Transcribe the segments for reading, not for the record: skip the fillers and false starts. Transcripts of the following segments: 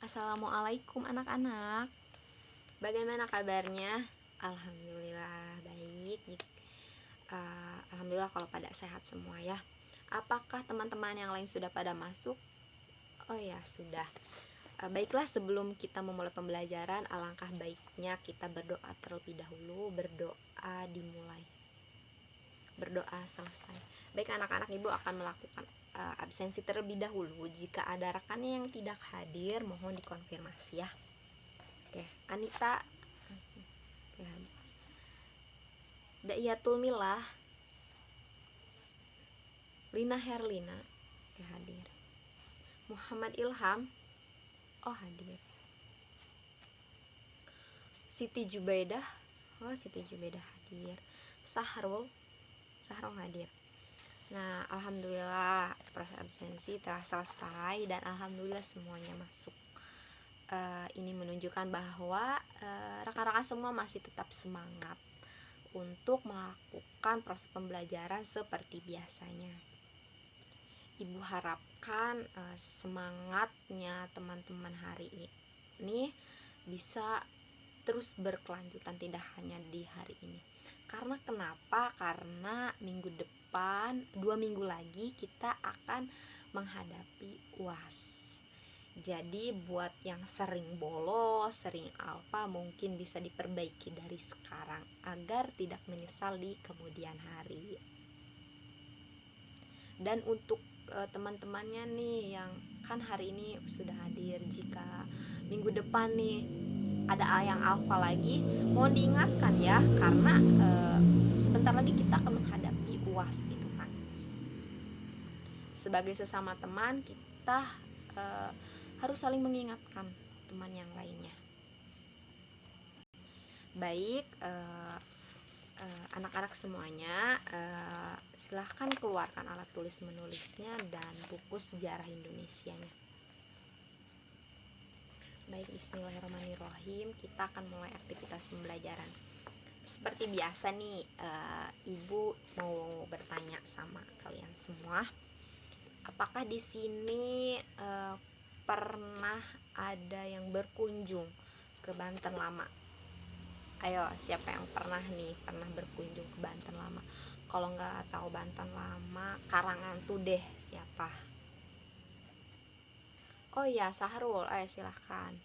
Assalamualaikum anak-anak. Bagaimana kabarnya? Alhamdulillah baik. Alhamdulillah kalau pada sehat semua ya. Apakah teman-teman yang lain sudah pada masuk? Oh ya sudah. Baiklah, sebelum kita memulai pembelajaran, alangkah baiknya kita berdoa terlebih dahulu. Berdoa dimulai, berdoa selesai. Baik anak-anak, ibu akan melakukan absensi terlebih dahulu. Jika ada rekannya yang tidak hadir, mohon dikonfirmasi ya. Oke, Anita, Dayatul Milah, Lina Herlina, hadir. Muhammad Ilham, hadir. Siti Jubaidah, Siti Jubaidah hadir. Sahrul hadir. Nah, alhamdulillah proses absensi telah selesai dan alhamdulillah semuanya masuk. Ini menunjukkan bahwa rekan-rekan semua masih tetap semangat untuk melakukan proses pembelajaran seperti biasanya. Ibu harapkan semangatnya teman-teman hari ini bisa terus berkelanjutan, tidak hanya di hari ini. Karena kenapa? Karena minggu depan, 2 minggu lagi kita akan menghadapi UAS. Jadi buat yang sering bolos, sering alfa, mungkin bisa diperbaiki dari sekarang agar tidak menyesal di kemudian hari. Dan untuk teman-temannya nih yang kan hari ini sudah hadir, jika minggu depan nih ada yang alfa lagi, mohon diingatkan ya, karena sebentar lagi kita akan menghadapi UAS gitu kan. Sebagai sesama teman, kita harus saling mengingatkan teman yang lainnya. Baik, anak-anak semuanya, silahkan keluarkan alat tulis menulisnya dan buku sejarah Indonesianya. Baik, bismillahirrahmanirrahim, kita akan mulai aktivitas pembelajaran. Seperti biasa nih, ibu mau bertanya sama kalian semua, apakah di sini pernah ada yang berkunjung ke Banten Lama? Ayo, siapa yang pernah berkunjung ke Banten Lama? Kalau nggak tahu Banten Lama, Karangantu deh, siapa? Oh iya, Sahrul, silahkan.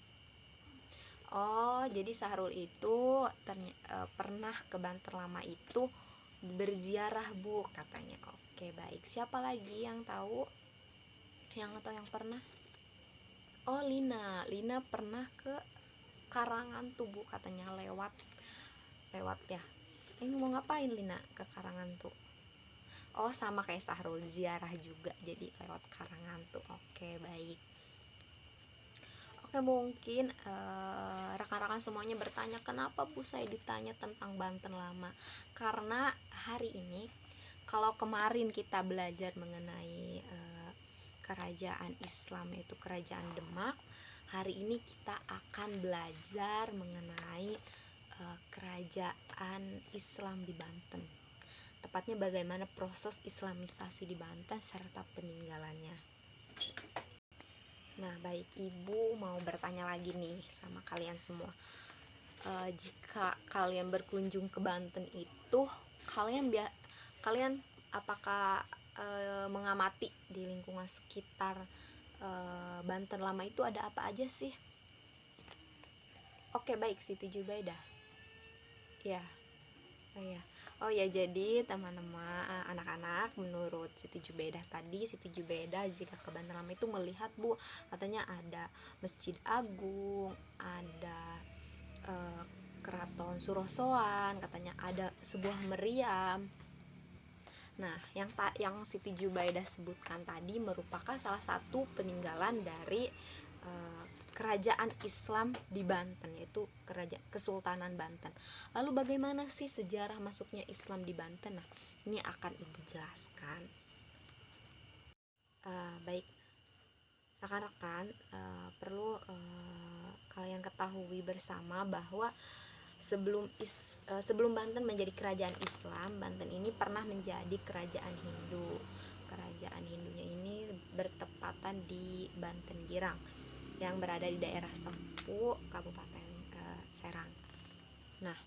Oh, jadi Sahrul itu pernah ke Banten Lama itu berziarah, Bu, katanya. Oke, baik. Siapa lagi yang tahu? Yang pernah? Oh, Lina pernah ke Karangantu, Bu, katanya lewat ya. Ini mau ngapain Lina ke Karangantu? Oh, sama kayak Sahrul, ziarah juga, jadi lewat Karangantu. Oke, baik. Oke, mungkin rekan-rekan semuanya bertanya, kenapa Bu saya ditanya tentang Banten Lama? Karena hari ini, kalau kemarin kita belajar mengenai kerajaan Islam, yaitu kerajaan Demak, hari ini kita akan belajar mengenai kerajaan Islam di Banten, tepatnya bagaimana proses islamisasi di Banten serta peninggalannya. Nah, baik, ibu mau bertanya lagi nih sama kalian semua. Jika kalian berkunjung ke Banten itu, kalian apakah mengamati di lingkungan sekitar Banten Lama itu ada apa aja sih? Oke, baik, Siti Jubaidah. Ya. Oh ya, jadi teman-teman, anak-anak, menurut Siti Jubaidah tadi, Siti Jubaidah jika ke Banten Lama itu melihat, Bu, katanya ada Masjid Agung, ada Keraton Surosoan, katanya ada sebuah meriam. Nah, yang Siti Jubaidah sebutkan tadi merupakan salah satu peninggalan dari kerajaan Islam di Banten, yaitu Kesultanan Banten. Lalu bagaimana sih sejarah masuknya Islam di Banten? Nah, ini akan ibu jelaskan. Baik, rekan-rekan, perlu kalian ketahui bersama bahwa sebelum Banten menjadi kerajaan Islam, Banten ini pernah menjadi kerajaan Hindu. Kerajaan Hindunya ini bertepatan di Banten Girang. yang berada di daerah Sempu, Kabupaten Serang. Nah,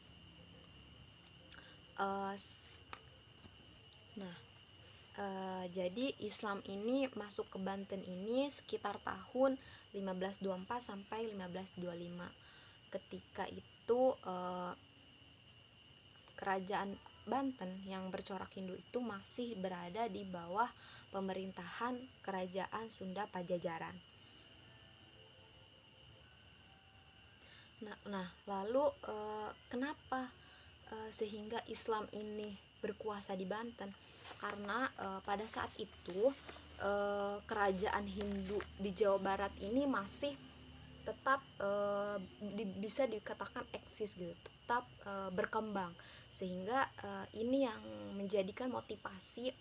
jadi Islam ini masuk ke Banten ini sekitar tahun 1524 sampai 1525. Ketika itu kerajaan Banten yang bercorak Hindu itu masih berada di bawah pemerintahan kerajaan Sunda Pajajaran. Nah, lalu kenapa sehingga Islam ini berkuasa di Banten? Karena pada saat itu kerajaan Hindu di Jawa Barat ini masih tetap bisa dikatakan eksis gitu, tetap berkembang, sehingga ini yang menjadikan motivasi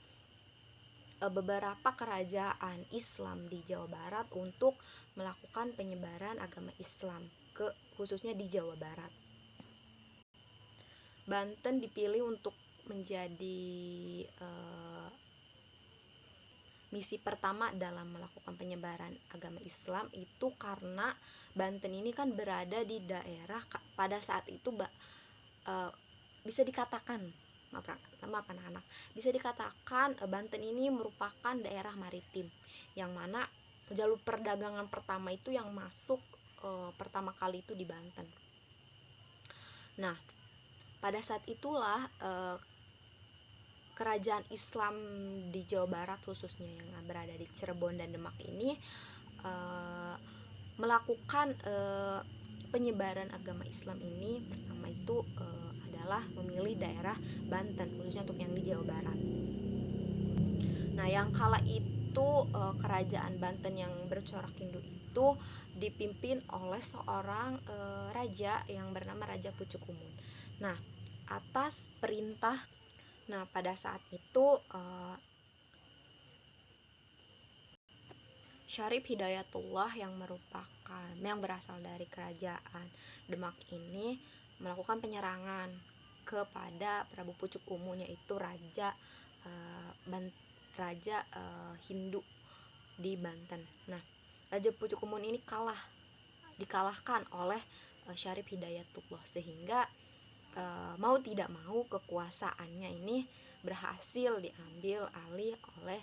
beberapa kerajaan Islam di Jawa Barat untuk melakukan penyebaran agama Islam khususnya di Jawa Barat. Banten dipilih untuk menjadi misi pertama dalam melakukan penyebaran agama Islam itu karena Banten ini kan berada di daerah pada saat itu bisa dikatakan maaf anak-anak, bisa dikatakan Banten ini merupakan daerah maritim, yang mana jalur perdagangan pertama itu yang masuk pertama kali itu di Banten. Nah, pada saat itulah kerajaan Islam di Jawa Barat khususnya yang berada di Cirebon dan Demak ini melakukan penyebaran agama Islam ini. Pertama itu adalah memilih daerah Banten khususnya untuk yang di Jawa Barat. Nah, yang kala itu kerajaan Banten yang bercorak Hindu itu dipimpin oleh seorang raja yang bernama Raja Pucukumun. Nah, atas perintah pada saat itu Syarif Hidayatullah yang berasal dari kerajaan Demak ini melakukan penyerangan kepada Prabu Pucukumun, yaitu raja Hindu di Banten. Nah, Raja Pucukumun ini dikalahkan oleh Syarif Hidayatullah, sehingga mau tidak mau kekuasaannya ini berhasil diambil alih oleh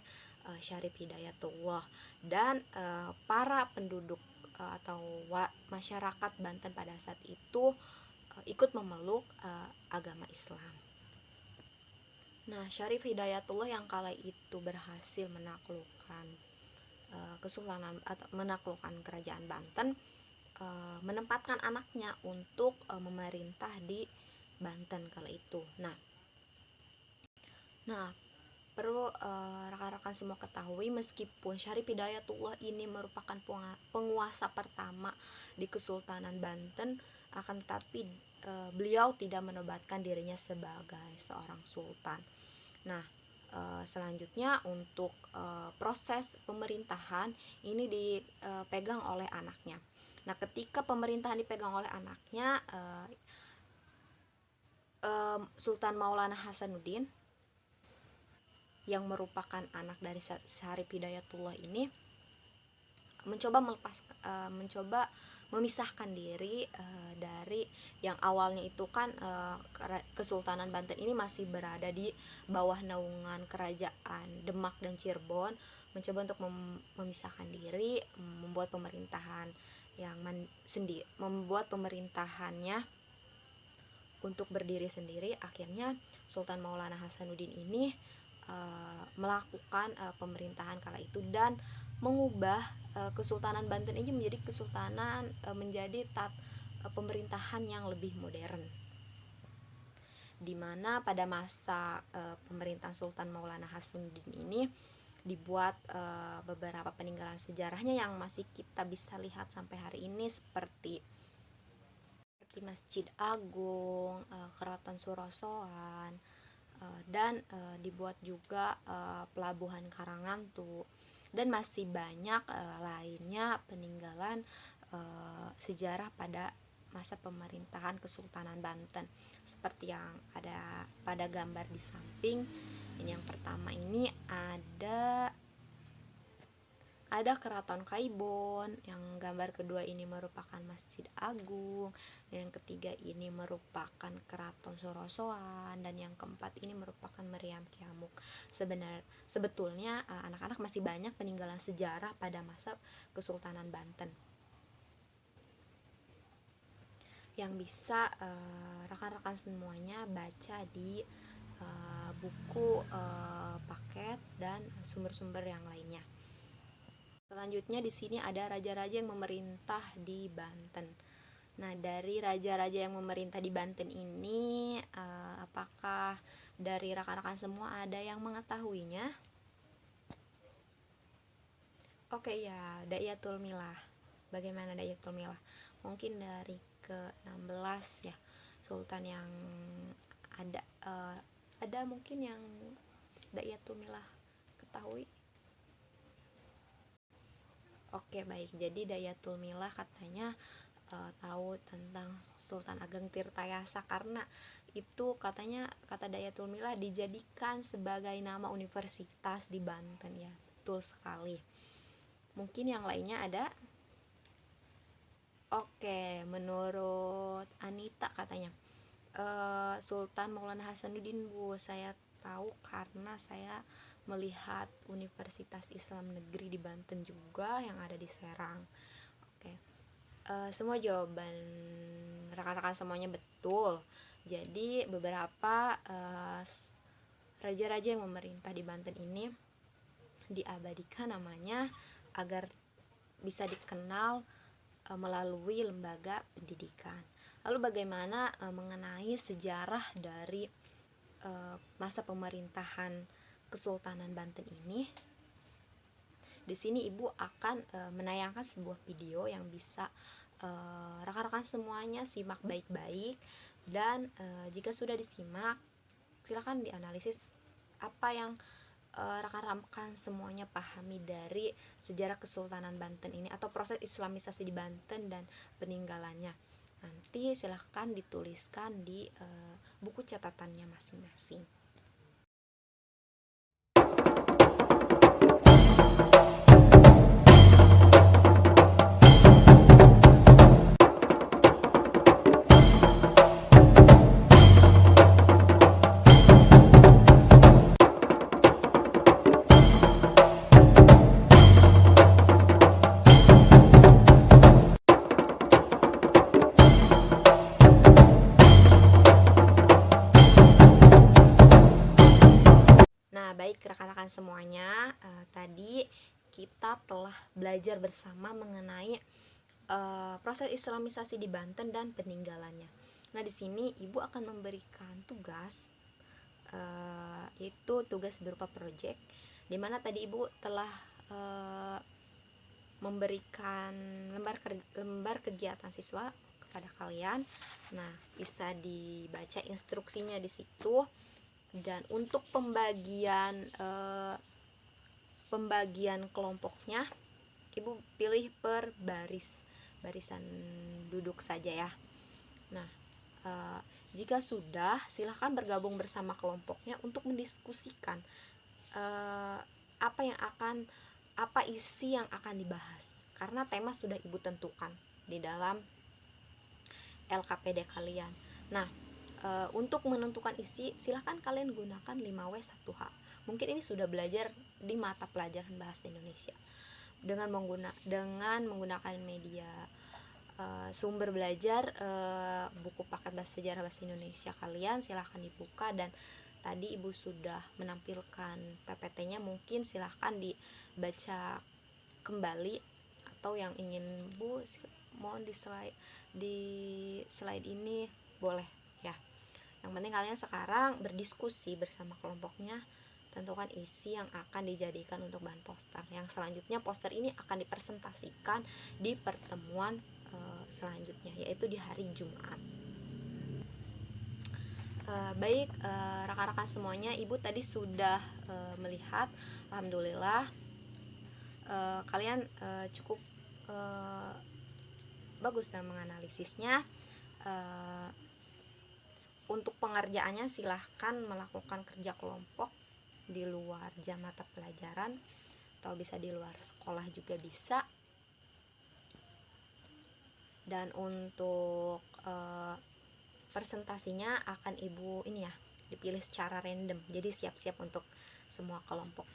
Syarif Hidayatullah, dan para penduduk atau masyarakat Banten pada saat itu ikut memeluk agama Islam. Nah, Syarif Hidayatullah yang kala itu berhasil menaklukkan menaklukkan kerajaan Banten, menempatkan anaknya untuk memerintah di Banten kala itu. Nah, perlu rekan-rekan semua ketahui, meskipun Syarif Hidayatullah ini merupakan penguasa pertama di Kesultanan Banten, akan tetapi beliau tidak menobatkan dirinya sebagai seorang sultan. Nah, selanjutnya untuk proses pemerintahan ini dipegang oleh anaknya. Nah, ketika pemerintahan dipegang oleh anaknya, Sultan Maulana Hasanuddin yang merupakan anak dari Syarif Hidayatullah ini mencoba memisahkan diri dari yang awalnya itu kan Kesultanan Banten ini masih berada di bawah naungan kerajaan Demak dan Cirebon, mencoba untuk memisahkan diri, membuat pemerintahan membuat pemerintahannya untuk berdiri sendiri. Akhirnya Sultan Maulana Hasanuddin ini melakukan pemerintahan kala itu dan mengubah Kesultanan Banten ini menjadi pemerintahan yang lebih modern, di mana pada masa pemerintahan Sultan Maulana Hasanuddin ini dibuat beberapa peninggalan sejarahnya yang masih kita bisa lihat sampai hari ini, seperti Masjid Agung, Keraton Surosoan, dan dibuat juga Pelabuhan Karangantu, dan masih banyak lainnya peninggalan sejarah pada masa pemerintahan Kesultanan Banten, seperti yang ada pada gambar di samping. Ini yang pertama ini ada ada Keraton Kaibon, yang gambar kedua ini merupakan Masjid Agung, dan yang ketiga ini merupakan Keraton Sorosoan, dan yang keempat ini merupakan Meriam Kiamuk. Sebetulnya anak-anak masih banyak peninggalan sejarah pada masa Kesultanan Banten yang bisa rekan-rekan semuanya baca di buku paket dan sumber-sumber yang lainnya. Selanjutnya di sini ada raja-raja yang memerintah di Banten. Nah, dari raja-raja yang memerintah di Banten ini, apakah dari rekan-rekan semua ada yang mengetahuinya? Oke ya, Dayatul Milah. Bagaimana Dayatul Milah? Mungkin dari ke-16 ya, sultan yang ada mungkin yang Dayatul Milah ketahui. Oke, baik. Jadi Dayatul Milah katanya tahu tentang Sultan Ageng Tirtayasa, karena itu katanya, kata Dayatul Milah, dijadikan sebagai nama universitas di Banten ya. Betul sekali. Mungkin yang lainnya ada? Oke, menurut Anita katanya Sultan Maulana Hasanuddin, Bu. Saya tahu karena saya melihat Universitas Islam Negeri di Banten juga yang ada di Serang. Oke, semua jawaban rekan-rekan semuanya betul. Jadi beberapa raja-raja yang memerintah di Banten ini diabadikan namanya agar bisa dikenal melalui lembaga pendidikan. Lalu bagaimana mengenai sejarah dari masa pemerintahan Kesultanan Banten ini? Di sini Ibu akan menayangkan sebuah video yang bisa rekan-rekan semuanya simak baik-baik, dan jika sudah disimak, silakan dianalisis apa yang rekan-rekan semuanya pahami dari sejarah Kesultanan Banten ini atau proses Islamisasi di Banten dan peninggalannya. Nanti silahkan dituliskan di buku catatannya masing-masing. Nah, baik rekan-rekan semuanya, tadi kita telah belajar bersama mengenai proses Islamisasi di Banten dan peninggalannya. Nah, di sini Ibu akan memberikan tugas, yaitu tugas berupa proyek, di mana tadi Ibu telah memberikan lembar kegiatan siswa kepada kalian. Nah, bisa dibaca instruksinya di situ. Dan untuk pembagian kelompoknya, Ibu pilih per barisan duduk saja ya. Nah, jika sudah, silahkan bergabung bersama kelompoknya untuk mendiskusikan apa isi yang akan dibahas, karena tema sudah Ibu tentukan di dalam LKPD kalian. Nah, untuk menentukan isi, silahkan kalian gunakan 5W1H. Mungkin ini sudah belajar di mata pelajaran bahasa Indonesia. Dengan menggunakan media sumber belajar, buku paket bahasa sejarah bahasa Indonesia kalian silahkan dibuka, dan tadi Ibu sudah menampilkan PPT-nya, mungkin silahkan dibaca kembali, atau yang ingin Bu mohon di slide ini boleh ya. Yang penting kalian sekarang berdiskusi bersama kelompoknya, tentukan isi yang akan dijadikan untuk bahan poster. Yang selanjutnya, poster ini akan dipresentasikan di pertemuan selanjutnya, yaitu di hari Jumat. Baik rekan-rekan semuanya, Ibu tadi sudah melihat, alhamdulillah kalian cukup bagus dalam menganalisisnya. Untuk pengerjaannya silahkan melakukan kerja kelompok di luar jam mata pelajaran. atau bisa di luar sekolah juga bisa. Dan untuk presentasinya akan ibu ini ya, dipilih secara random, jadi siap-siap untuk semua kelompok.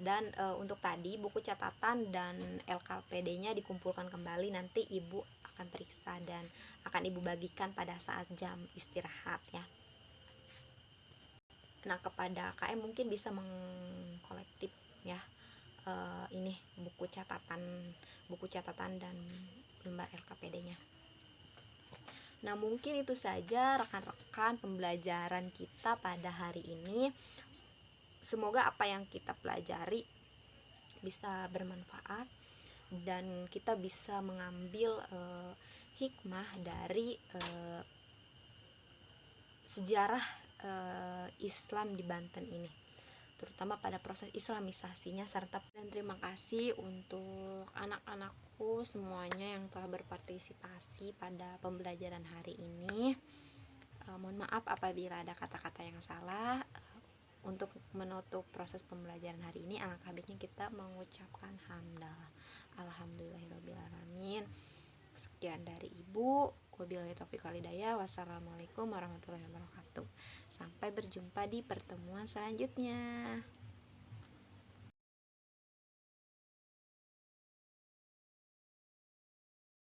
Dan untuk tadi buku catatan dan LKPD-nya dikumpulkan kembali, nanti ibu akan periksa dan akan ibu bagikan pada saat jam istirahat ya. Nah, kepada KM mungkin bisa mengkolektif ya, ini buku catatan dan lembar LKPD-nya. Nah, mungkin itu saja rekan-rekan pembelajaran kita pada hari ini. Semoga apa yang kita pelajari bisa bermanfaat dan kita bisa mengambil hikmah dari sejarah Islam di Banten ini, terutama pada proses islamisasinya serta. Dan terima kasih untuk anak-anakku semuanya yang telah berpartisipasi pada pembelajaran hari ini. Mohon maaf apabila ada kata-kata yang salah. Untuk menutup proses pembelajaran hari ini, alangkah baiknya kita mengucapkan hamdalah. Alhamdulillahirobbilalamin. Sekian dari Ibu. Wabillahi taufiq wal hidayah. Wassalamualaikum warahmatullahi wabarakatuh. Sampai berjumpa di pertemuan selanjutnya.